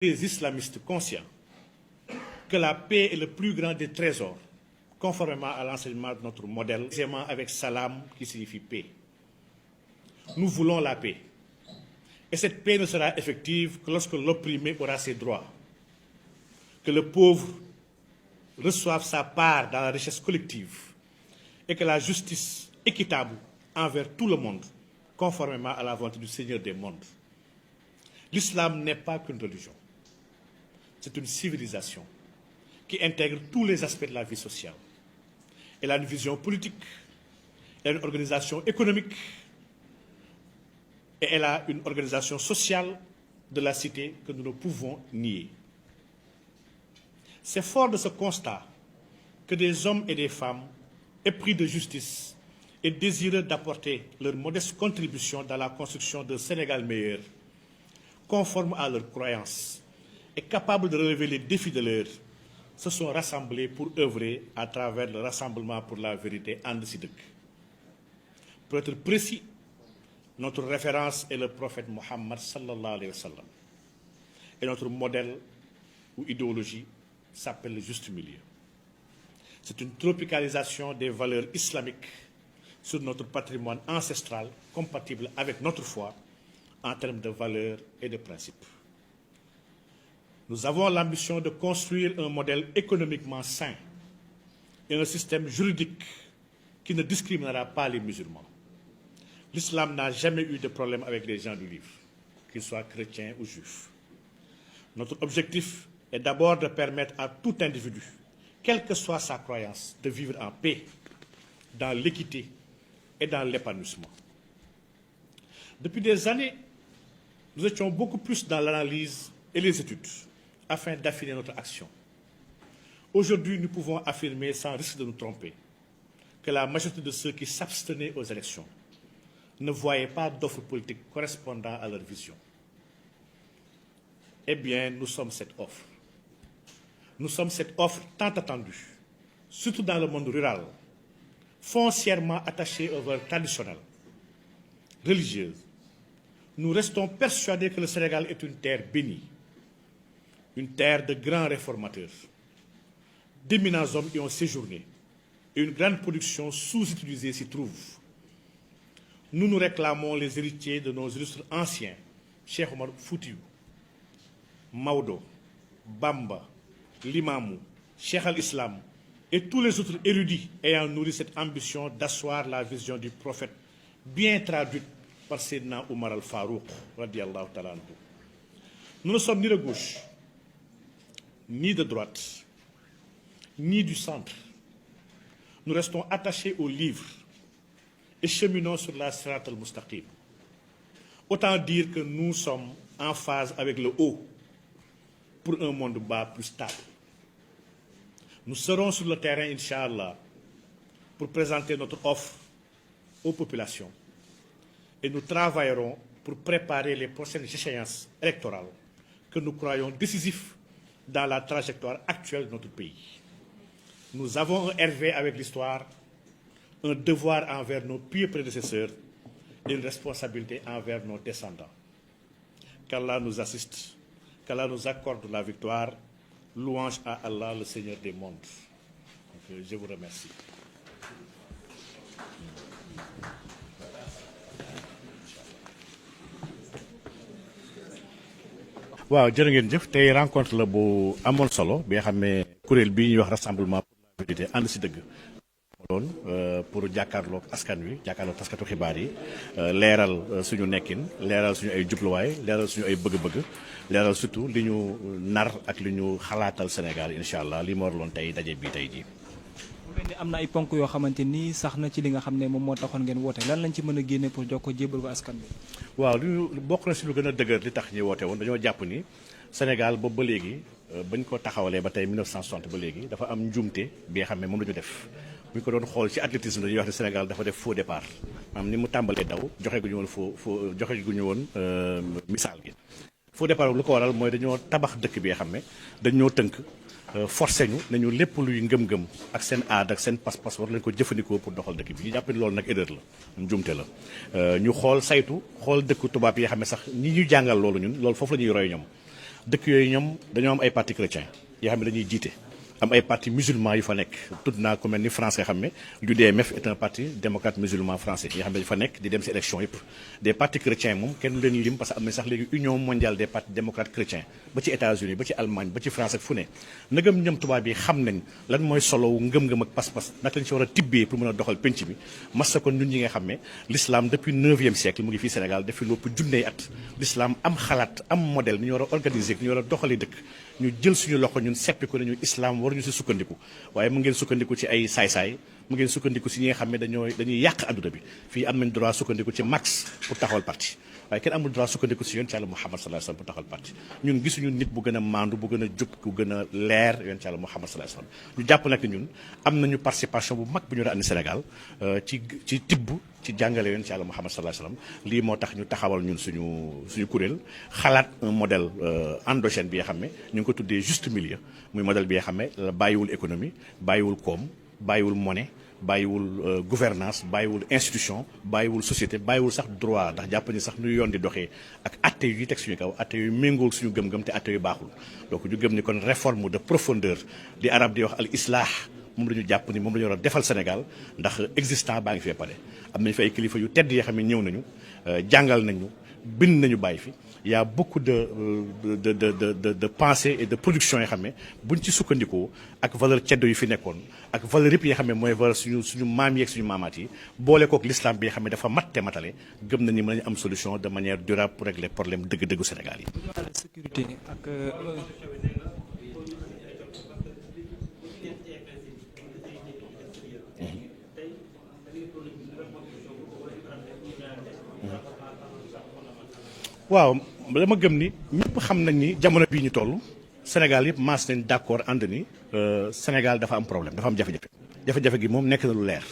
Les islamistes conscients que la paix est le plus grand des trésors, conformément à l'enseignement de notre modèle, aisément avec salam qui signifie paix. Nous voulons la paix. Et cette paix ne sera effective que lorsque l'opprimé aura ses droits, que le pauvre reçoive sa part dans la richesse collective et que la justice équitable envers tout le monde, conformément à la volonté du Seigneur des mondes. L'islam n'est pas qu'une religion. C'est une civilisation qui intègre tous les aspects de la vie sociale. Elle a une vision politique, elle a une organisation économique et elle a une organisation sociale de la cité que nous ne pouvons nier. C'est fort de ce constat que des hommes et des femmes, épris de justice et désireux d'apporter leur modeste contribution dans la construction d'un Sénégal meilleur, conforme à leurs croyances et capables de relever les défis de l'heure, se sont rassemblés pour œuvrer à travers le Rassemblement pour la vérité And Si Deug. Pour être précis, notre référence est le prophète Mohammed sallallahu alayhi wa sallam. Et notre modèle ou idéologie s'appelle le juste milieu. C'est une tropicalisation des valeurs islamiques sur notre patrimoine ancestral compatible avec notre foi en termes de valeurs et de principes. Nous avons l'ambition de construire un modèle économiquement sain et un système juridique qui ne discriminera pas les musulmans. L'islam n'a jamais eu de problème avec les gens du livre, qu'ils soient chrétiens ou juifs. Notre objectif est d'abord de permettre à tout individu, quelle que soit sa croyance, de vivre en paix, dans l'équité et dans l'épanouissement. Depuis des années, nous étions beaucoup plus dans l'analyse et les études afin d'affiner notre action. Aujourd'hui, nous pouvons affirmer sans risque de nous tromper que la majorité de ceux qui s'abstenaient aux élections ne voyaient pas d'offre politique correspondant à leur vision. Eh bien, nous sommes cette offre. Nous sommes cette offre tant attendue, surtout dans le monde rural, foncièrement attachée aux valeurs traditionnelles, religieuses. Nous restons persuadés que le Sénégal est une terre bénie, une terre de grands réformateurs. D'éminents hommes y ont séjourné et une grande production sous-utilisée s'y trouve. Nous nous réclamons les héritiers de nos illustres anciens, Cheikh Omar Foutiyou, Maodo, Bamba, Limamou, Cheikh al-Islam et tous les autres érudits ayant nourri cette ambition d'asseoir la vision du prophète bien traduite par Seydina Omar al-Farouk, radiallahu ta'ala anhu. Nous ne sommes ni de gauche, ni de droite, ni du centre. Nous restons attachés au livre et cheminons sur la Sirat al-Mustaqim. Autant dire que nous sommes en phase avec le haut pour un monde bas plus stable. Nous serons sur le terrain, Inch'Allah, pour présenter notre offre aux populations. Et nous travaillerons pour préparer les prochaines échéances électorales que nous croyons décisives dans la trajectoire actuelle de notre pays. Nous avons un RV avec l'histoire, un devoir envers nos pieux prédécesseurs et une responsabilité envers nos descendants. Qu'Allah nous assiste, qu'Allah nous accorde la victoire. Louange à Allah, le Seigneur des mondes. Donc, je vous remercie. waaw jërë ngeen jëf tey rencontre la bu amoon solo bi nga xam ne kuréel bii ñuy wax rassemblement pour la vérité ànd si dëgg loon pour jàkkaarloog askan wi jàkkaarloog taskatu xibaar yi leeral suñu nekkin leeral suñu ay jubluwaay leeral suñu ay bëgg-bëgg leeral surtout li ñu nar ak li ñu xalaatal Sénégal incha allah li ma waraloon tey daje bii tey jii. mu mel ni am na ay ponk yoo xamante ni sax na ci li nga xam ne moom moo taxoon ngeen woote lan lañ ci mën a génne pour jox ko jébal ko askan bi. waaw li ñu bokk na si lu gën a dëgër li tax ñuy woote woon dañoo jàpp ni Sénégal boobu ba léegi bañ ko taxawalee ba tey 1960 ba léegi dafa am njuumte bi nga xam ne moom la ñu def. bu ñu ko doon xool ci athlétisme dañuy wax ne Sénégal dafa def faux départ maanaam ni mu tàmbalee daw joxe gu ñu woon joxe gu ñu woon misaal gi. faux départ lu ko waral mooy dañoo tabax dëkk bi nga xam ne dañoo tënk forcé ñu nañu lépp luy ngëm-ngëm ak seen aada ak seen pas-pas war leen ko jëfandikoo pour doxal dëkk bi ñu jàpp ne loolu nag erreur la njumte la ñu xool saytu xool dëkku tubaab yi xam ne sax ñi ñu jàngal loolu ñun loolu foofu la ñuy roy ñoom dëkk yooyu ñoom dañoo am ay parti chrétien yoo xam ne dañuy jiite am ay parti musulman yu fa nekk tudd naa ku mel ni France nga xam ne l'UDMF est un parti démocrate musulman français yoo xam ne dañu fa nekk di dem si élection yëpp des partis chrétiens moom kenn du leen lim parce que am na sax léegi union mondiale des partis démocrates chrétiens ba ci États-Unis ba ci Allemagne ba ci France ak fu ne ndegam ñoom tubaab yi xam nañ lan mooy solowu ngëm-ngëm ak pas-pas naka lañ si war a tibbee pour mën a doxal penc bi massa kon ñun ñi nga xam ne l'islam depuis 9e siècle mu ngi fii Sénégal depuis lu ëpp junney at l'islam am xalaat am modèle ni ñu war a organiser ni ñu war a doxalee dëkk ñu jël suñu loxo ñun seppi ko nañu islam waruñu si sukkandiku waaye mu ngeen sukkandiku ci ay saay-saay mu ngeen sukkandiku si ñi nga xam ne dañuy yàq adduna bi fii am nañ droit sukkandiku ci Marx pour taxawal parti waaye kenn amul droit sukkandiku si yonent Yàlla Muhammad sallallahu alayhi wasallam pour taxawal parti ñun gisuñu nit bu gën a maandu bu gën a jub ku gën a leer yonent Yàlla Muhammad sallallahu alayhi wasallam ñu jàpp nag ñun am nañu participation bu mag bu ñu war a andi Sénégal ci tibb ci jàngale yonent Yàlla Muhammad sallallahu alayhi wasallam lii moo tax ñu taxawal ñun suñu kuréel xalaat un modèle endogène bi nga xam ne ñu ngi ko tuddee juste milieu muy modèle bi nga xam ne bàyyiwul économie bàyyiwul koom bàyyiwul monnaie bàyyiwul gouvernance bàyyiwul institution bàyyiwul société bàyyiwul sax droit ndax jàpp ni sax nu yoon di doxee ak atte yu teg suñu kaw atte yu méngool suñu gëm-gëm te atte yu baaxul donc ñu gëm ni kon réforme de profondeur li arab di wax al islah moom la ñu jàpp ni moom la ñu war a defal Sénégal ndax existant baa ngi fee pare am nañu fi ay kilifa yu tedd yoo xam ne ñëw nañu jàngal nañu bind nañu bàyyi fi y a beaucoup de pensée et de production yoo xam ne buñ ci sukkandikoo ak valeur ceddo yu fi nekkoon ak valeur yëpp yi nga xam ne mooy valeur suñu maam yi ak suñu maamaat yi boole kook l'islam bi nga xam ne dafa mat te matale gëm nañu mën nañu am solution de manière durable pour régler problème dëgg-dëggu Sénégal yi. sécurité ak. waaw dama gëm ni ñëpp xam nañ ni jamono bii ñu toll Sénégal yëpp maas nañ d'accord ànd ni Sénégal dafa am problème dafa am jafe-jafe jafe-jafe gi moom nekk na lu leer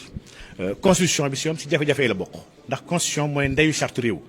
constitution bi si yoon si jafe-jafe yi la bokk ndax constitution mooy ndeyu charte réew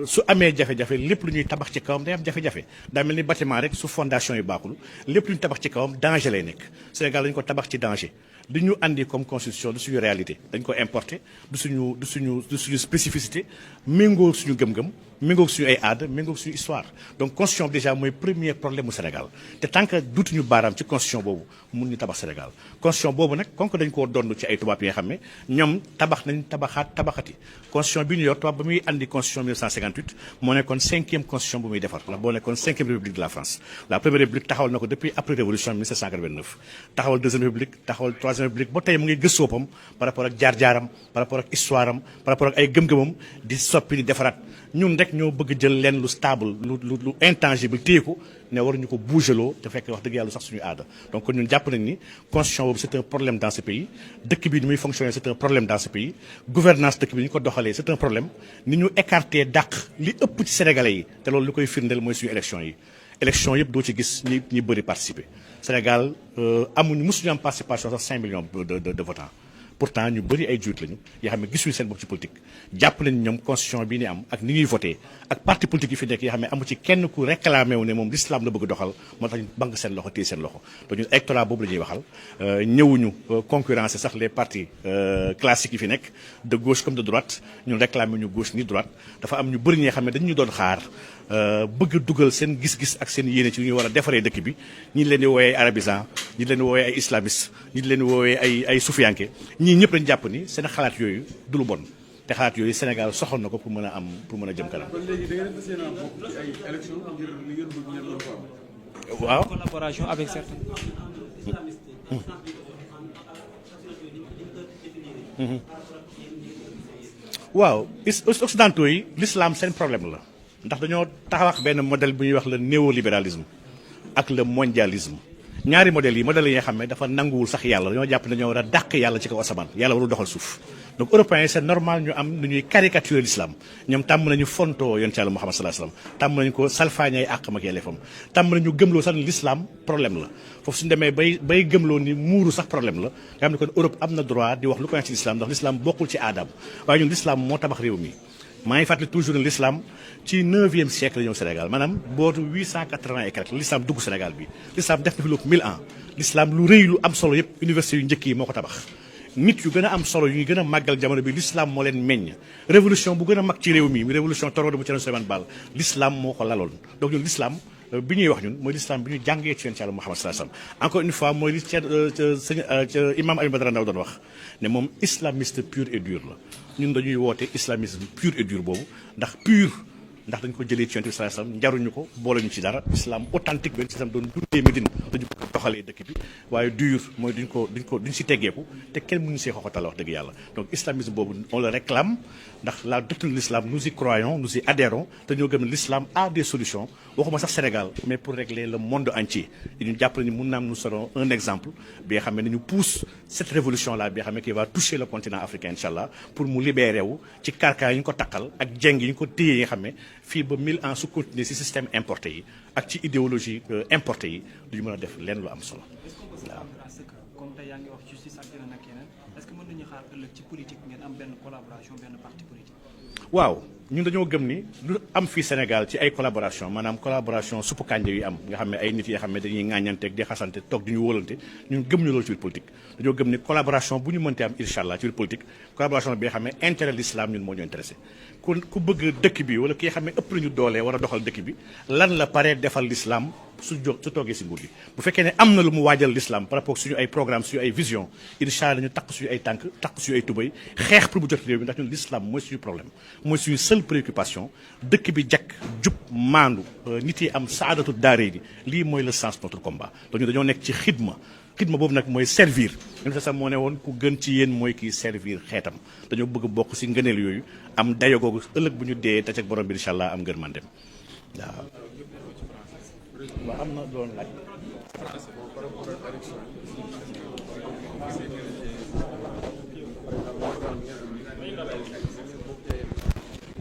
su amee jafe-jafe lépp lu ñuy tabax ci kawam day am jafe-jafe daa mel ni bâtiment rek su fondation yi baaxul lépp lu ñu tabax ci kawam danger lay nekk Sénégal dañu ko tabax ci danger li ñu andi comme constitution du suñu réalité dañ ko importer du suñu spécificité méngoo suñu gëm-gëm méngoo suñu ay aada méngoo suñu histoire donc constitution bi déjà mooy premier problème mu Sénégal te tant que duutuñu baaraam ci constitution boobu mun ñu tabax Sénégal constitution boobu nag comme que dañ koo donn ci ay tubaab yi nga xam ne ñoom tabax nañ tabaxati constitution bi ñu yor tubaab ba muy andi constitution 1958 moo nekkoon 5e constitution bu muy defar ndax boo nekkoon 5e république de la France la première république taxawal na ko depuis après révolution 1789 taxawal deuxième république taxawal troisième république ba tey mu ngi gëstoo pam par rapport ak jaar-jaaram par rapport ak histoire am par rapport ak ay gëm-gëmam di soppi di defaraat ñun rek ñoo bëgg jël leen lu stable lu intangible téye ko ne waruñu ko bougeloo te fekk wax dëgg yàlla sax suñu aada donc ñun jàpp nañ ni constitution boobu c'est un problème dans ce pays dëkk bi ni muy fonctionner c'est un problème dans ce pays gouvernance dëkk bi ni ñu ko doxalee c'est un problème ni ñu écarté dàq li ëpp ci sénégalais yi te loolu li koy firndeel mooy suñu élection yi élection yëpp doo ci gis ñi bëri participer Sénégal mosuñu am participation sax 5 millions de votants pourtant ñu bëri ay juut lañu yoo xam ne gisuñu seen bopp ci politique jàpp nañ ñoom constitution bi ni am ak ni ñuy voté ak parti politique yi fi nekk yoo xam ne amu ci kenn ku réclamé wu ne moom l'islam la bëgg doxal moo tax ñu banque seen loxo téye seen loxo te ñun électorat boobu la ñuy waxal ñëwuñu concurrencer sax les partis classiques yi fi nekk de gauche comme de droite ñun réclamé ñu gauche ni droite dafa am ñu bëri ñi nga xam ne dañu ñu doon xaar bëgg dugal seen gis-gis ak seen yéene ci ñu war a defaree dëkk bi ñi leen di woowee arabisant ñi leen di woowee ay islamiste ñi leen di woowee ay sufiyanke ñii ñëpp lañu jàpp ni seen xalaat yooyu du lu bon te xalaat yooyu Sénégal soxal na ko pour mën a jëm kanam. kon léegi da ngeen fas yéene bokk ci ay élections ngir li ngeen bëgg ngeen mën ko am. waaw collaboration avec certains. waaw occidentaux yi l'islam seen problème la ndax dañoo taxawax benn modèle bu ñuy wax le néolibéralisme ak le mondialisme ñaari modèles yi modèles yi nga xam ne dafa nanguwul sax yàlla dañoo jàpp ne dañoo war a dàq yàlla ci kaw asamaan yàlla warul doxal suuf donc européens yi c'est normal ñu am nu ñuy caricaturer l'islam ñoom tàmm nañu fontoo yonent Yàlla Muhammad sallallahu alayhi wasallam tàmm nañu ko salfaañay àqam ak yelleefam tàmm nañu gëmloo sax ne l'islam problème la foofu suñu demee bay gëmloo ni muuru sax problème la nga xam ne kon Europe am na droit di wax lu ko ci l'islam ndax l'islam bokkul ci aadam waaye ñun l'islam moo tabax réew mi maa ngi fàttali toujours ne l'islam ci 9e siècle la ñëw Sénégal maanaam bootu 880 et quelque l'islam dugg Sénégal bi l'islam def na fi lu 1000 ans l'islam lu rëy lu am solo yëpp université yu njëkk yi moo ko tabax nit yu gën a am solo yu ñu gën a màggal jamono bi l'islam moo leen meññ révolution bu gën a mag ci réew mi révolution Torodo bu Thierno Souleymane Baal l'islam moo ko laloon donc ñun l'islam bi ñuy wax ñun mooy l'islam bi ñu jàngee ci yonent Yàlla Muhammad sallallahu alayhi wasallam encore une fois mooy li sëñ imam Alioune Badara Ndao doon wax ne moom islamiste pur et dur la ñun dañuy woote islamisme pur et dur boobu ndax pur ndax dañ ko jëlee ci yonent bi sallallahu alayhi wasallam njaruñu ko boole ñu ci dara islam authentique benn islam doon dundee Médine dañu ko doxalee dëkk bi waaye dur mooy duñ si teggeeku te kenn mënuñu see xoxatal wax dëgg yàlla donc islamisme boobu on le réclame ndax la doctrine de l'islam nous y croyons nous y adhérons te ñoo gëm ne l'islam a des solutions waxuma sax Sénégal mais pour régler le monde entier et ñu jàpp ni mun naam nous serons un exemple bi nga xam ne ñu pousse cette révolution là bi nga xam ne qui va toucher le continent africain inchallah pour mu libérer wu ci karkaay yi ñu ko takkal ak jeng yi ñu ko téye yi nga xam ne fii ba 1000 ans su continuer ci système importé yi ak ci idéologie importé yi duñu mën a def leen lu am solo waaw. comme tey yaa ngi wax justice ak yeneen ak yeneen est-ce que mën nañu xaar ëllëg ci politique ngeen am benn collaboration benn parti politique. waaw ñun dañoo gëm ni lu am fii Sénégal ci ay collaboration maanaam collaboration suppu kànja yu am nga xam ne ay nit yi nga xam ne dañuy ŋàññanteeg di xasante toog di ñu wóolante ñun gëm ñu loolu ci biir politique dañoo gëm ni collaboration bu ñu mënte am incha allah ci biir politique collaboration bi nga xam ne intérêt l'islam ñun moo ñu intéressé ku bëgg dëkk bi wala ki nga xam ne ëpp nañu doole war a doxal dëkk bi lan la paree defal l'islam su toogee si nguur gi bu fekkee ne am na lu mu waajal l'islam par rapport suñu ay programme suñu ay vision incha allah ñu takk suñu ay tànk takk suñu ay tubay xeex pour bu jot réew mi ndax ñun l'islam mooy suñu problème mooy suñu seule préoccupation dëkk bi jakk jub maandu nit yi am saadatu daaree di lii mooy le sens de notre combat donc ñu dañoo nekk ci xidma boobu nag mooy servir ñun sax moo ne woon ku gën ci yéen mooy kii servir xeetam dañoo bëgg bokk si ngëneel yooyu am dayo googu ëllëg bu ñu dee taceg borom bi incha allah am ngën man dem waaw. waaw am na doon laaj.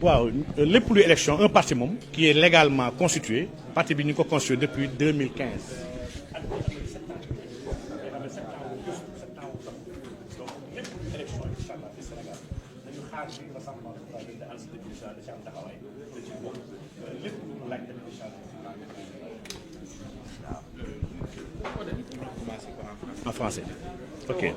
waaw lépp luy élection un parti moom qui est légalement constitué parti bi ñu ko constitué depuis 2015. En français. Ok.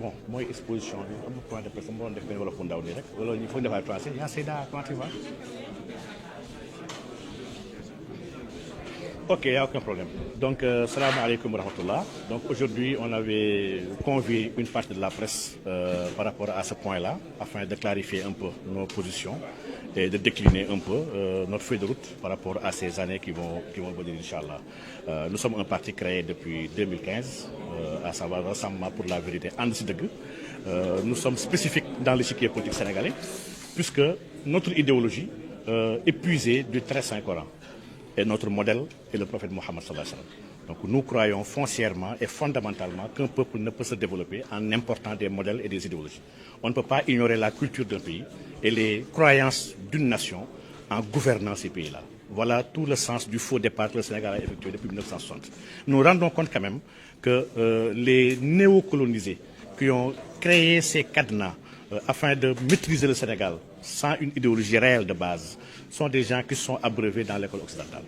Bon, moi exposition bi am na point de presse mu doon def benn wala fu ndaw nii rek wala ñu foog ñu defaat français yaa Seyda comment tu vas? Ok, il n'y a aucun problème. Donc, salam alaikum wa rahmatullah. Donc, aujourd'hui, on avait convié une partie de la presse par rapport à ce point-là, afin de clarifier un peu nos positions et de décliner un peu notre feuille de route par rapport à ces années qui vont venir, Inch'Allah. Nous sommes un parti créé depuis 2015, à savoir Rassemblement pour la vérité Andesideg. Nous sommes spécifiques dans l'échiquier politique sénégalais, puisque notre idéologie est puisée du très Saint-Coran. Et notre modèle est le prophète Mohammed sallallahu alayhi wa sallam. Donc nous croyons foncièrement et fondamentalement qu'un peuple ne peut se développer en important des modèles et des idéologies. On ne peut pas ignorer la culture d'un pays et les croyances d'une nation en gouvernant ces pays-là. Voilà tout le sens du faux départ que le Sénégal a effectué depuis 1960. Nous rendons compte quand même que les néocolonisés qui ont créé ces cadenas afin de maîtriser le Sénégal sans une idéologie réelle de base, sont des gens qui sont abreuvés dans l'école occidentale.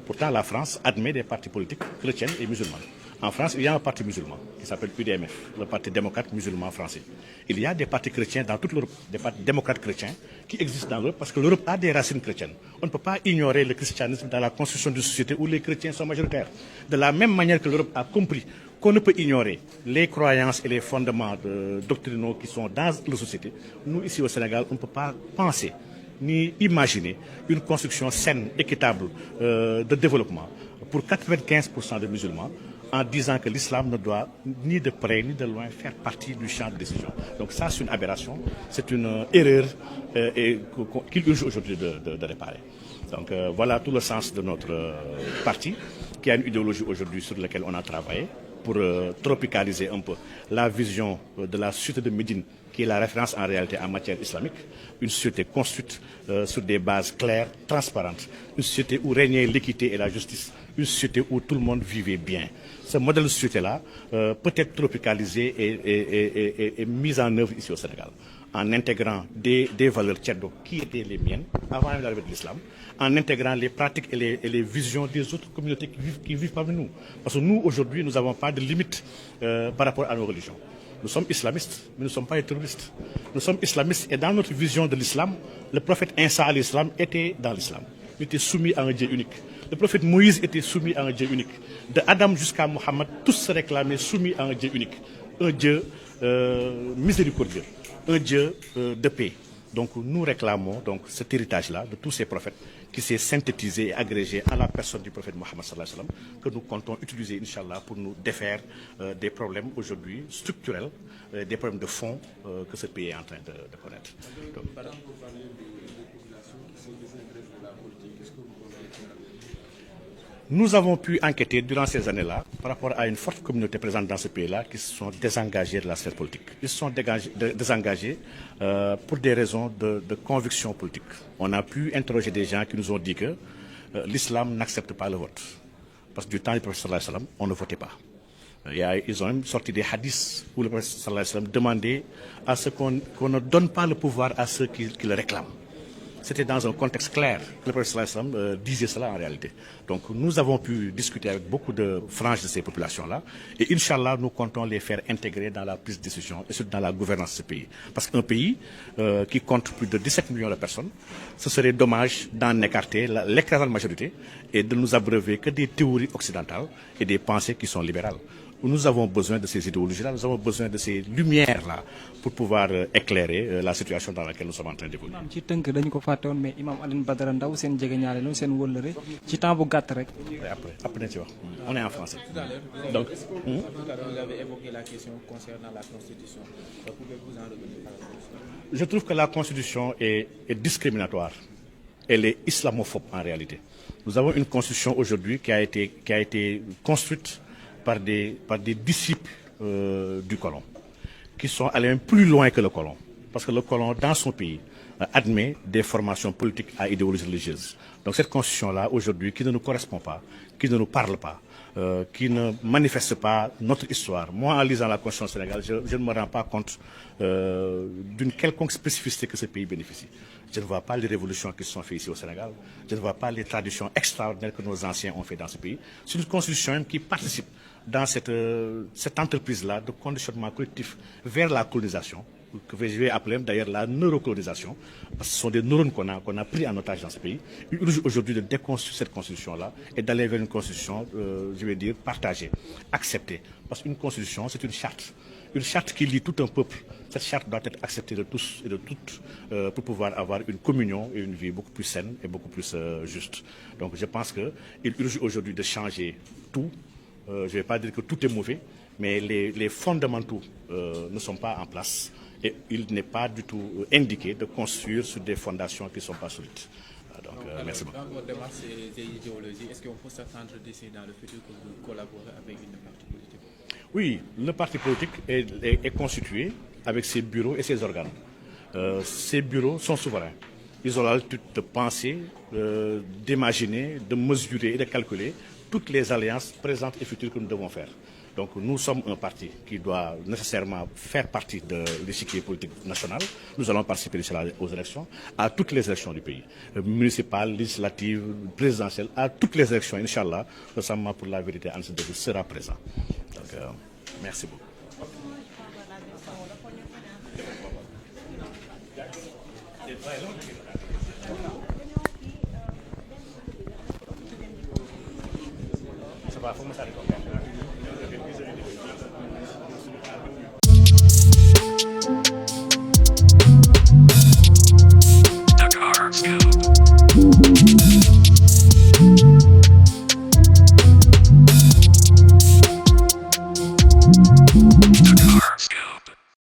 Pourtant, la France admet des partis politiques chrétiens et musulmans. En France, il y a un parti musulman qui s'appelle UDMF, le Parti démocrate musulman français. Il y a des partis chrétiens dans toute l'Europe, des partis démocrates chrétiens qui existent dans l'Europe parce que l'Europe a des racines chrétiennes. On ne peut pas ignorer le christianisme dans la construction d'une société où les chrétiens sont majoritaires. De la même manière que l'Europe a compris qu'on ne peut ignorer les croyances et les fondements doctrinaux qui sont dans la société, nous, ici au Sénégal, on ne peut pas penser ni imaginer une construction saine, équitable de développement pour 95% de musulmans en disant que l'islam ne doit ni de près ni de loin faire partie du champ de décision. Donc ça, c'est une aberration, c'est une erreur qu'il urge aujourd'hui de réparer. Donc voilà tout le sens de notre parti, qui a une idéologie aujourd'hui sur laquelle on a travaillé pour tropicaliser un peu la vision de la société de Médine, qui est la référence en réalité en matière islamique, une société construite sur des bases claires, transparentes, une société où régnait l'équité et la justice, une société où tout le monde vivait bien. Ce modèle de société-là peut être tropicalisé et mis en œuvre ici au Sénégal, en intégrant des valeurs tchèdo qui étaient les miennes avant l'arrivée de l'islam, en intégrant les pratiques et les visions des autres communautés qui vivent parmi nous. Parce que nous, aujourd'hui, nous n'avons pas de limite par rapport à nos religions. Nous sommes islamistes, mais nous ne sommes pas terroristes. Nous sommes islamistes et dans notre vision de l'islam, le prophète Isa à l'islam était dans l'islam. Il était soumis à un Dieu unique. Le prophète Moïse était soumis à un Dieu unique. De Adam jusqu'à Mohammed, tous se réclamaient soumis à un Dieu unique. Un Dieu miséricordieux, un Dieu de paix. Donc nous réclamons donc, cet héritage-là de tous ces prophètes qui s'est synthétisé et agrégé à la personne du prophète Mohammed sallallahu alayhi wa sallam, que nous comptons utiliser, Inch'Allah, pour nous défaire des problèmes aujourd'hui structurels, des problèmes de fond que ce pays est en train de connaître. Donc, nous avons pu enquêter durant ces années-là par rapport à une forte communauté présente dans ce pays-là qui se sont désengagés de la sphère politique. Ils se sont désengagés pour des raisons de conviction politique. On a pu interroger des gens qui nous ont dit que l'islam n'accepte pas le vote. Parce que du temps du prophète sallallahu alayhi wa sallam, on ne votait pas. Ils ont même sorti des hadiths où le prophète sallallahu alayhi wa sallam demandait à ce qu'on ne donne pas le pouvoir à ceux qui le réclament. C'était dans un contexte clair que le prophète sallallahu alayhi wa sallam disait cela en réalité. Donc nous avons pu discuter avec beaucoup de franges de ces populations-là et Inch'Allah, nous comptons les faire intégrer dans la prise de décision et surtout dans la gouvernance de ce pays. Parce qu'un pays qui compte plus de 17 millions de personnes, ce serait dommage d'en écarter l'écrasante majorité et de nous abreuver que des théories occidentales et des pensées qui sont libérales. Nous avons besoin de ces idéologies-là, nous avons besoin de ces lumières-là pour pouvoir éclairer la situation dans laquelle nous sommes en train d'évoluer. ci tënk dañu ko fàtte woon mais imam Alioune Badara Ndao seen jegeñaale la seen wëllëre ci temps bu gàtt rek. Après nañ ci wax on est en français. Donc vous avez évoqué la question concernant la Constitution. Pouvez-vous en revenir par rapport à ça? Je trouve que la Constitution est discriminatoire. Elle est islamophobe en réalité. Nous avons une Constitution aujourd'hui qui a été construite par des disciples du colon, qui sont allés même plus loin que le colon. Parce que le colon, dans son pays, admet des formations politiques à idéologie religieuse. Donc cette constitution-là, aujourd'hui, qui ne nous correspond pas, qui ne nous parle pas, qui ne manifeste pas notre histoire. Moi, en lisant la constitution sénégalaise, je ne me rends pas compte d'une quelconque spécificité que ce pays bénéficie. Je ne vois pas les révolutions qui se sont faites ici au Sénégal. Je ne vois pas les traditions extraordinaires que nos anciens ont fait dans ce pays. C'est une constitution qui participe dans cette entreprise-là de conditionnement collectif vers la colonisation, que je vais appeler d'ailleurs la neurocolonisation, parce que ce sont des neurones qu'on a pris en otage dans ce pays. Il urge aujourd'hui de déconstruire cette constitution-là et d'aller vers une constitution, je vais dire, partagée, acceptée. Parce qu'une constitution, c'est une charte qui lie tout un peuple. Cette charte doit être acceptée de tous et de toutes pour pouvoir avoir une communion et une vie beaucoup plus saine et beaucoup plus juste. Donc je pense qu'il urge aujourd'hui de changer tout. Je ne vais pas dire que tout est mauvais, mais les fondamentaux ne sont pas en place et il n'est pas du tout indiqué de construire sur des fondations qui ne sont pas solides. Donc, merci beaucoup. Dans votre démarche et idéologie, est-ce qu'on peut s'attendre d'ici dans le futur que vous collaborez avec une partie politique? Oui, le parti politique est constitué avec ses bureaux et ses organes. Ces bureaux sont souverains. Ils ont l'habitude de penser, d'imaginer, de mesurer et de calculer toutes les alliances présentes et futures que nous devons faire. Donc nous sommes un parti qui doit nécessairement faire partie de l'échiquier politique national. Nous allons participer aux élections, à toutes les élections du pays, municipales, législatives, présidentielles, à toutes les élections, Inch'Allah, le Rassemblement pour la vérité en sera présent. Donc merci beaucoup. Ça va, faut me saluer.